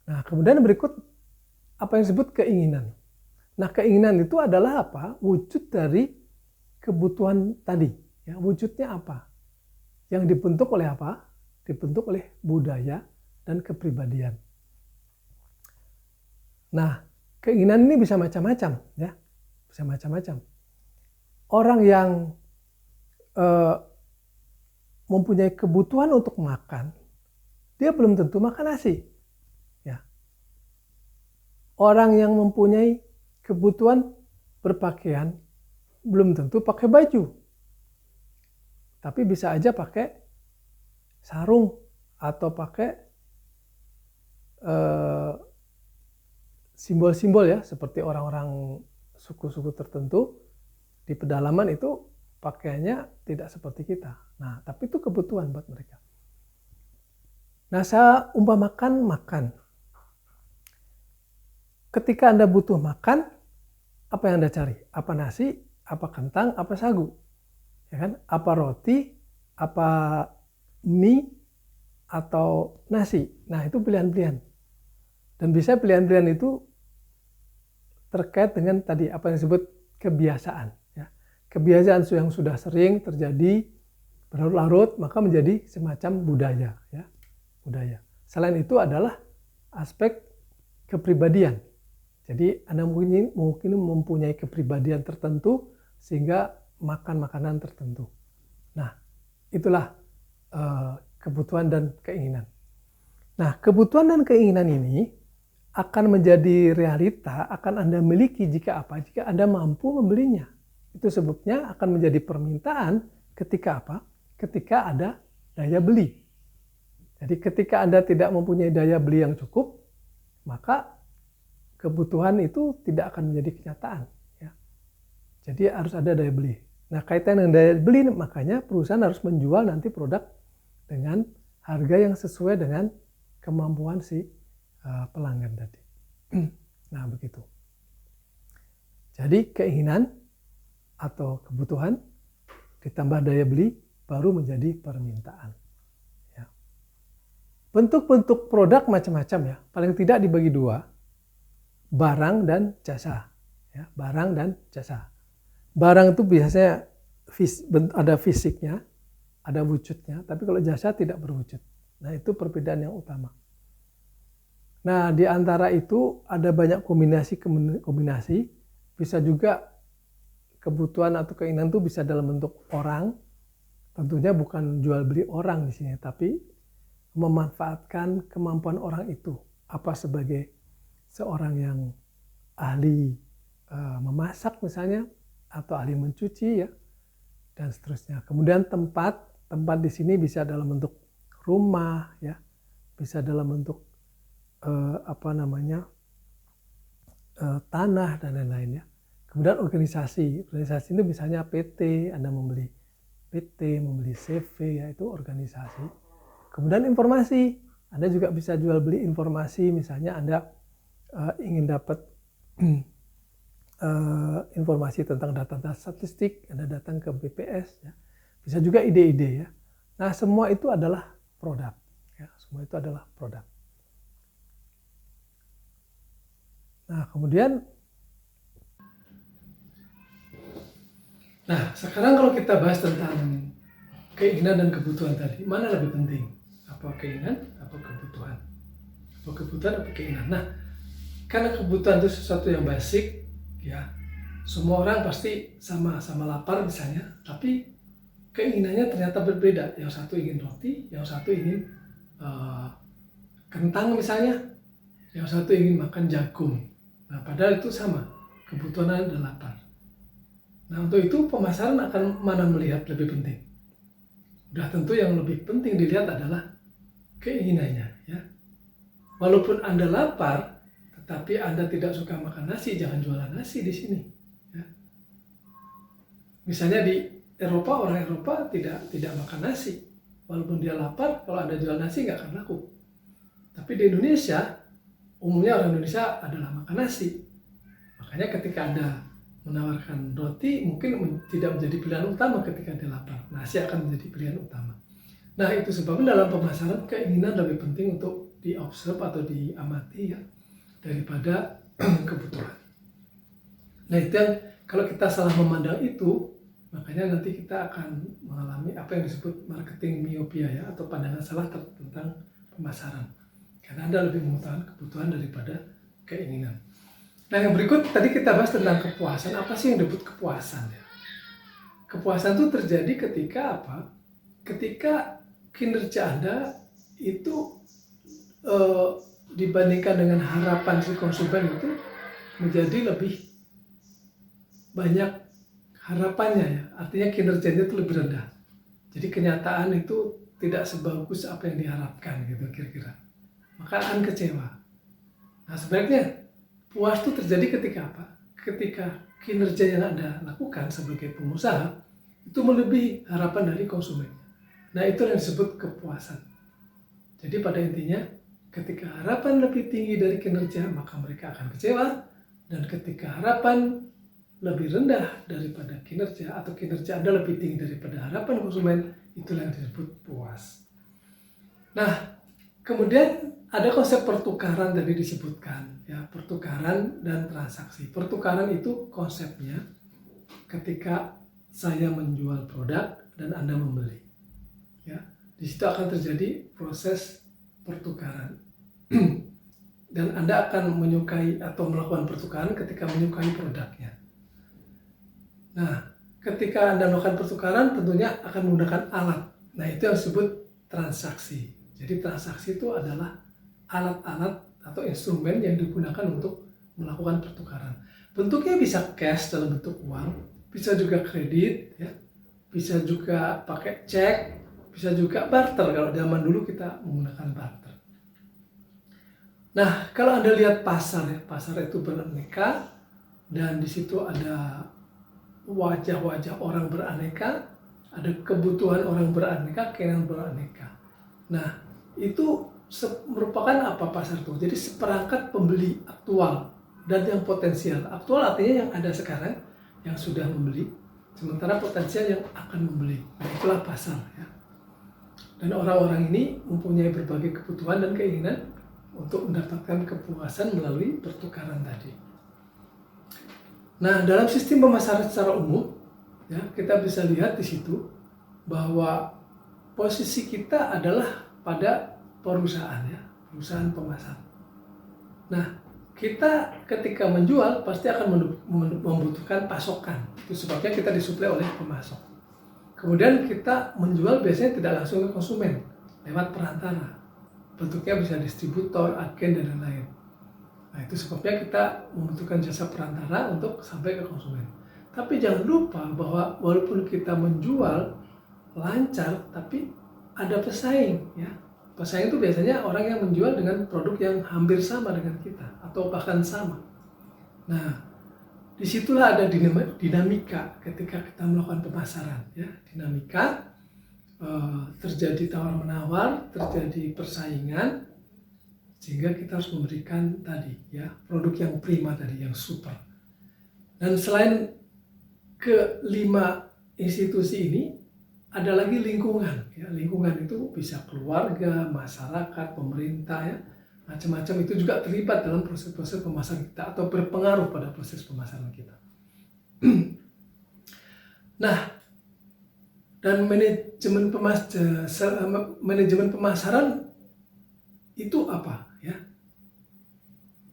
Nah, kemudian berikut apa yang disebut keinginan. Nah, keinginan itu adalah apa? Wujud dari kebutuhan tadi. Ya, wujudnya apa? Yang dibentuk oleh apa? Dibentuk oleh budaya dan kepribadian. Nah, keinginan ini bisa macam-macam, ya, bisa macam-macam. Orang yang mempunyai kebutuhan untuk makan, dia belum tentu makan nasi. Ya. Orang yang mempunyai kebutuhan berpakaian, belum tentu pakai baju. Tapi bisa aja pakai sarung atau pakai simbol-simbol ya, seperti orang-orang suku-suku tertentu di pedalaman itu pakaiannya tidak seperti kita. Nah, tapi itu kebutuhan buat mereka. Nah, saya umpamakan makan. Ketika Anda butuh makan, apa yang Anda cari? Apa nasi, apa kentang, apa sagu? Ya kan? Apa roti, apa mie, atau nasi? Nah, itu pilihan-pilihan. Dan bisa pilihan-pilihan itu terkait dengan tadi apa yang disebut kebiasaan. Ya. Kebiasaan yang sudah sering terjadi berlarut-larut maka menjadi semacam budaya. Ya. Budaya. Selain itu adalah aspek kepribadian. Jadi Anda mungkin mempunyai kepribadian tertentu sehingga makan makanan tertentu. Nah, itulah kebutuhan dan keinginan. Nah, kebutuhan dan keinginan ini akan menjadi realita, akan Anda miliki jika apa? Jika Anda mampu membelinya. Itu sebabnya akan menjadi permintaan ketika apa? Ketika ada daya beli. Jadi ketika Anda tidak mempunyai daya beli yang cukup, maka kebutuhan itu tidak akan menjadi kenyataan. Ya. Jadi harus ada daya beli. Nah, kaitan dengan daya beli, makanya perusahaan harus menjual nanti produk dengan harga yang sesuai dengan kemampuan si pelanggan tadi. Nah, begitu. Jadi keinginan atau kebutuhan ditambah daya beli baru menjadi permintaan. Ya. Bentuk-bentuk produk macam-macam ya. Paling tidak dibagi dua, barang dan jasa. Ya, barang dan jasa. Barang itu biasanya ada fisiknya, ada wujudnya, tapi kalau jasa tidak berwujud. Nah, itu perbedaan yang utama. Nah, di antara itu ada banyak kombinasi. Bisa juga kebutuhan atau keinginan itu bisa dalam bentuk orang. Tentunya bukan jual beli orang di sini, tapi memanfaatkan kemampuan orang itu. Apa sebagai seorang yang ahli memasak misalnya, atau ahli mencuci ya, dan seterusnya. Kemudian tempat di sini bisa dalam bentuk rumah ya, bisa dalam bentuk tanah dan lain-lain ya. Kemudian organisasi itu misalnya PT, Anda membeli PT, membeli CV ya, itu organisasi. Kemudian informasi, Anda juga bisa jual beli informasi, misalnya Anda ingin dapat informasi tentang data statistik, Anda datang ke BPS ya. Bisa juga ide-ide ya. Nah, semua itu adalah produk ya, semua itu adalah produk. Nah, kemudian sekarang kalau kita bahas tentang keinginan dan kebutuhan tadi, mana lebih penting? Apa keinginan, apa kebutuhan? Apa kebutuhan, apa keinginan? Nah, karena kebutuhan itu sesuatu yang basic, ya, semua orang pasti sama lapar misalnya, tapi keinginannya ternyata berbeda. Yang satu ingin roti, yang satu ingin kentang misalnya, yang satu ingin makan jagung. Nah, padahal itu sama, kebutuhan dan lapar. Nah, untuk itu pemasaran akan mana melihat lebih penting? Udah tentu yang lebih penting dilihat adalah keinginannya. Ya. Walaupun Anda lapar, tetapi Anda tidak suka makan nasi, jangan jualan nasi di sini. Ya. Misalnya di Eropa, orang Eropa tidak makan nasi. Walaupun dia lapar, kalau Anda jual nasi nggak akan laku. Tapi di Indonesia, umumnya orang Indonesia adalah makan nasi. Makanya ketika Anda menawarkan roti, mungkin tidak menjadi pilihan utama ketika dia lapar. Nasi akan menjadi pilihan utama. Nah, itu sebabnya dalam pemasaran keinginan lebih penting untuk diobserv atau diamati ya, daripada kebutuhan. Nah, itu yang kalau kita salah memandang itu, makanya nanti kita akan mengalami apa yang disebut marketing miopia ya, atau pandangan salah tentang pemasaran. Karena Anda lebih mengutamakan kebutuhan daripada keinginan. Nah, yang berikut tadi kita bahas tentang kepuasan. Apa sih yang disebut kepuasan ya? Kepuasan itu terjadi ketika apa? Ketika kinerja Anda itu dibandingkan dengan harapan si konsumen itu menjadi lebih banyak harapannya ya. Artinya kinerjanya itu lebih rendah. Jadi kenyataan itu tidak sebagus apa yang diharapkan gitu kira-kira. Maka akan kecewa. Nah, sebaliknya puas itu terjadi ketika apa? Ketika kinerja yang Anda lakukan sebagai pengusaha itu melebihi harapan dari konsumen. Nah, itu yang disebut kepuasan. Jadi pada intinya, ketika harapan lebih tinggi dari kinerja, maka mereka akan kecewa. Dan ketika harapan lebih rendah daripada kinerja, atau kinerja Anda lebih tinggi daripada harapan konsumen, itulah yang disebut puas. Nah, kemudian ada konsep pertukaran tadi disebutkan, ya, pertukaran dan transaksi. Pertukaran itu konsepnya ketika saya menjual produk dan Anda membeli. Ya, di situ akan terjadi proses pertukaran. Dan Anda akan menyukai atau melakukan pertukaran ketika menyukai produknya. Nah, ketika Anda melakukan pertukaran tentunya akan menggunakan alat. Nah, itu yang disebut transaksi. Jadi transaksi itu adalah alat-alat atau instrumen yang digunakan untuk melakukan pertukaran. Bentuknya bisa cash dalam bentuk uang, bisa juga kredit, ya, bisa juga pakai cek, bisa juga barter. Kalau zaman dulu kita menggunakan barter. Nah, kalau Anda lihat pasar ya, pasar itu beraneka dan di situ ada wajah-wajah orang beraneka, ada kebutuhan orang beraneka, keinginan beraneka. Nah, itu merupakan apa pasar itu? Jadi seperangkat pembeli aktual dan yang potensial. Aktual artinya yang ada sekarang, yang sudah membeli, sementara potensial yang akan membeli. Nah, itulah pasar ya. Dan orang-orang ini mempunyai berbagai kebutuhan dan keinginan untuk mendapatkan kepuasan melalui pertukaran tadi. Nah, dalam sistem pemasaran secara umum, ya, kita bisa lihat di situ bahwa posisi kita adalah pada perusahaan ya, perusahaan pemasar. Nah, kita ketika menjual pasti akan membutuhkan pasokan. Itu sebabnya kita disuplai oleh pemasok. Kemudian kita menjual biasanya tidak langsung ke konsumen, lewat perantara. Bentuknya bisa distributor, agen, dan lain-lain. Nah, itu sebabnya kita membutuhkan jasa perantara untuk sampai ke konsumen. Tapi jangan lupa bahwa walaupun kita menjual lancar, tapi ada pesaing ya. Pesaing itu biasanya orang yang menjual dengan produk yang hampir sama dengan kita atau bahkan sama. Nah, disitulah ada dinamika ketika kita melakukan pemasaran ya. Dinamika terjadi tawar-menawar, terjadi persaingan, sehingga kita harus memberikan tadi ya produk yang prima tadi, yang super. Dan selain kelima institusi ini, ada lagi lingkungan ya. Lingkungan itu bisa keluarga, masyarakat, pemerintah ya, macam-macam itu juga terlibat dalam proses-proses pemasaran kita atau berpengaruh pada proses pemasaran kita. Nah, dan manajemen pemasaran itu apa ya?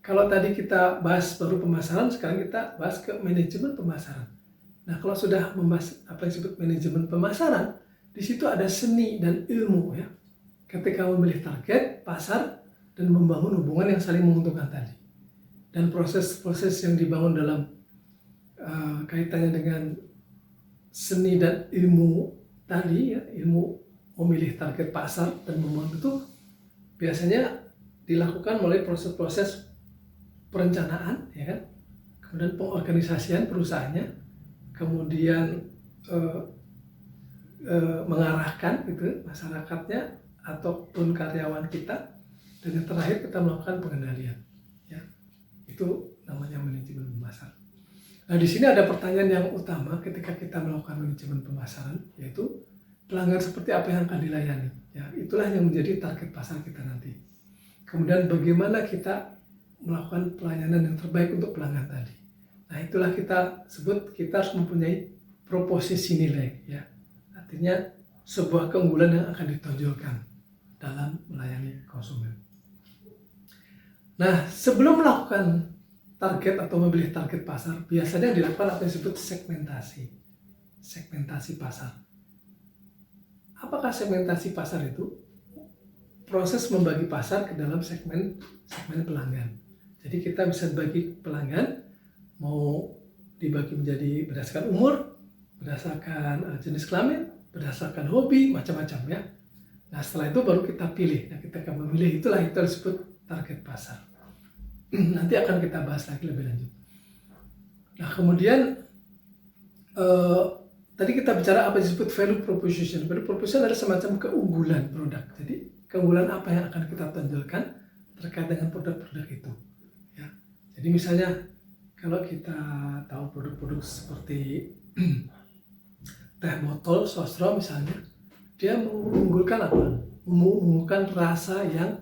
Kalau tadi kita bahas baru pemasaran, sekarang kita bahas ke manajemen pemasaran. Nah, kalau sudah membahas apa yang disebut manajemen pemasaran, di situ ada seni dan ilmu ya. Ketika memilih target, pasar, dan membangun hubungan yang saling menguntungkan tadi. Dan proses-proses yang dibangun dalam kaitannya dengan seni dan ilmu tadi ya, ilmu memilih target pasar dan membangun itu biasanya dilakukan melalui proses-proses perencanaan ya kan, kemudian pengorganisasian perusahaannya, kemudian mengarahkan gitu masyarakatnya ataupun karyawan kita, dan yang terakhir kita melakukan pengendalian ya. Itu namanya manajemen pemasaran. Nah, di sini ada pertanyaan yang utama ketika kita melakukan manajemen pemasaran, yaitu pelanggan seperti apa yang akan dilayani. Ya, itulah yang menjadi target pasar kita nanti. Kemudian bagaimana kita melakukan pelayanan yang terbaik untuk pelanggan tadi. Nah, itulah kita sebut kita harus mempunyai proposisi nilai, ya. Artinya sebuah keunggulan yang akan ditonjolkan dalam melayani konsumen. Nah, sebelum melakukan target atau memilih target pasar, biasanya dilakukan apa yang disebut segmentasi. Segmentasi pasar. Apakah segmentasi pasar itu? Proses membagi pasar ke dalam segmen pelanggan. Jadi kita bisa bagi pelanggan, mau dibagi menjadi berdasarkan umur, berdasarkan jenis kelamin, berdasarkan hobi, macam-macam ya. Nah, setelah itu baru kita pilih. Nah, kita akan memilih, itulah itu disebut target pasar. Nanti akan kita bahas lagi lebih lanjut. Nah, kemudian tadi kita bicara apa yang disebut value proposition. Value proposition adalah semacam keunggulan produk. Jadi keunggulan apa yang akan kita tonjolkan terkait dengan produk-produk itu. Ya. Jadi misalnya kalau kita tahu produk-produk seperti teh botol, sosro misalnya, dia mengunggulkan apa? Mengunggulkan rasa yang